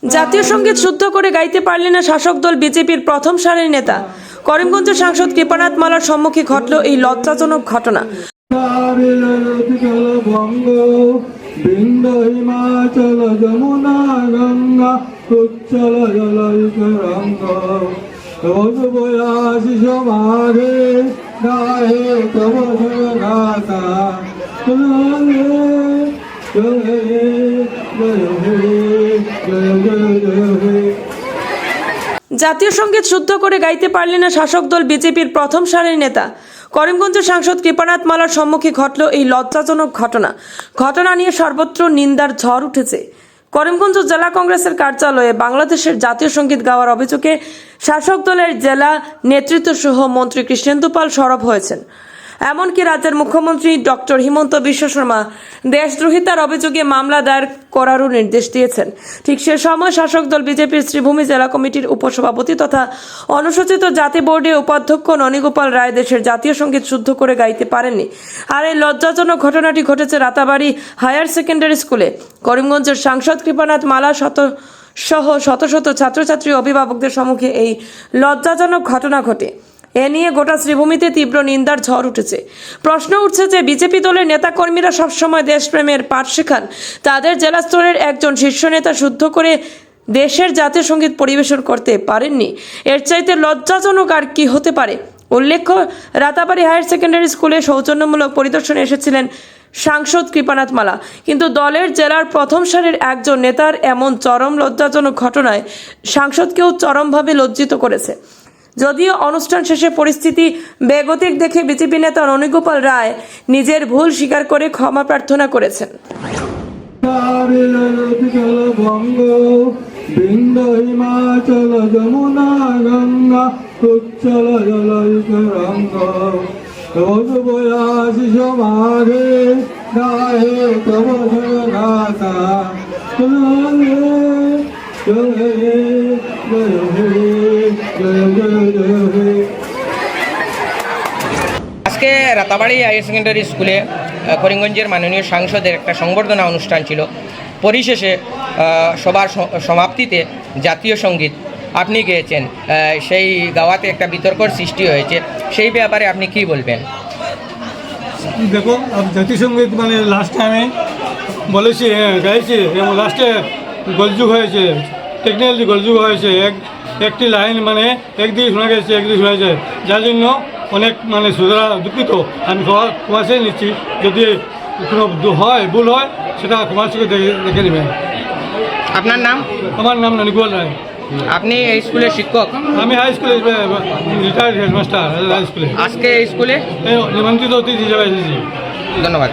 জাতীয় সঙ্গীত শুদ্ধ করে গাইতে পারলেন না শাসক দল বিজেপির প্রথম সারির নেতা। করিমগঞ্জের সাংসদ কৃপানাথ মালার সম্মুখে ঘটল এই লজ্জাজনক ঘটনা। জাতীয় সঙ্গীত শুদ্ধ করে গাইতে পারলেন না শাসক দল বিজেপির প্রথম সারির নেতা। করিমগঞ্জের সাংসদ কৃপানাথ মালার সম্মুখে ঘটল এই লজ্জাজনক ঘটনা নিয়ে সর্বত্র নিন্দার ঝড় উঠেছে। করিমগঞ্জ জেলা কংগ্রেসের কার্যালয়ে বাংলাদেশের জাতীয় সঙ্গীত গাওয়ার অভিযোগে শাসক দলের জেলা নেতৃত্ব সহ মন্ত্রী কৃষ্ণেন্দু পাল সরব হয়েছেন। এমনকি রাজ্যের মুখ্যমন্ত্রী ডক্টর হিমন্ত বিশ্ব শর্মা দেশদ্রোহিতার অভিযোগে মামলা দায়ের করারও নির্দেশ দিয়েছেন। ঠিক সে সময় শাসক দল বিজেপির শ্রীভূমি জেলা কমিটির উপসভাপতি তথা অনুসূচিত জাতি বোর্ডের উপাধ্যক্ষ ননীগোপাল রায় দেশের জাতীয় সঙ্গীত শুদ্ধ করে গাইতে পারেননি। আর এই লজ্জাজনক ঘটনাটি ঘটেছে রাতাবাড়ি হায়ার সেকেন্ডারি স্কুলে। করিমগঞ্জের সাংসদ কৃপানাথ মালা সহ শত শত ছাত্রছাত্রী অভিভাবকদের সম্মুখে এই লজ্জাজনক ঘটনা ঘটে। এ নিয়ে গোটা শ্রীভূমিতে তীব্র নিন্দার ঝড় উঠেছে। প্রশ্ন উঠছে যে বিজেপি দলের নেতাকর্মীরা সবসময় দেশপ্রেমের পাঠ শেখান, তাদের জেলা স্তরের একজন শীর্ষ নেতা শুদ্ধ করে দেশের জাতীয় সঙ্গীত পরিবেশন করতে পারেননি। এর চাইতে লজ্জাজনক আর কি হতে পারে। উল্লেখ্য, রাতাবাড়ি হায়ার সেকেন্ডারি স্কুলে সৌজন্যমূলক পরিদর্শনে এসেছিলেন সাংসদ কৃপানাথ মালা, কিন্তু দলের জেলার প্রথম সারির একজন নেতার এমন চরম লজ্জাজনক ঘটনায় সাংসদকেও চরমভাবে লজ্জিত করেছে। যদিও অনুষ্ঠান শেষে পরিস্থিতি বেগতিক দেখে বিজেপি নেতা ননীগোপাল রায় নিজের ভুল স্বীকার করে ক্ষমা প্রার্থনা করেছেন। আজকে রাতাবাড়ি হায়ার সেকেন্ডারি স্কুলে করিমগঞ্জের মাননীয় সাংসদের একটা সংবর্ধনা অনুষ্ঠান ছিল। পরিশেষে সবার সমাপ্তিতে জাতীয় সঙ্গীত আপনি গেয়েছেন, সেই গাওয়াতে একটা বিতর্কর সৃষ্টি হয়েছে, সেই ব্যাপারে আপনি কি বলবেন? দেখো, জাতীয় সঙ্গীত মানে লাস্ট টাইমে বলেছি, গাইছি, এবং লাস্টে গোলযুগ হয়েছে, টেকনিক্যালি গোলযুগ হয়েছে। একটি লাইন মানে একদিকে শোনা গেছে, একদিকে শোনা যায়, যার জন্য অনেক মানে সুতরাং দুঃখিত। আমি ক্ষমা চেয়ে নিচ্ছি, যদি কোনো ভুল হয় সেটা ক্ষমা চেয়ে দেখে নেবেন। আপনার নাম? আমার নাম ননীগোপাল রায়। আপনি এই স্কুলের শিক্ষক? আমি হাই স্কুলে রিটায়ার্ড হেডমাস্টার হাই স্কুলে। আজকে এই স্কুলে নিমন্ত্রিত অতিথি হিসেবে এসেছি। ধন্যবাদ।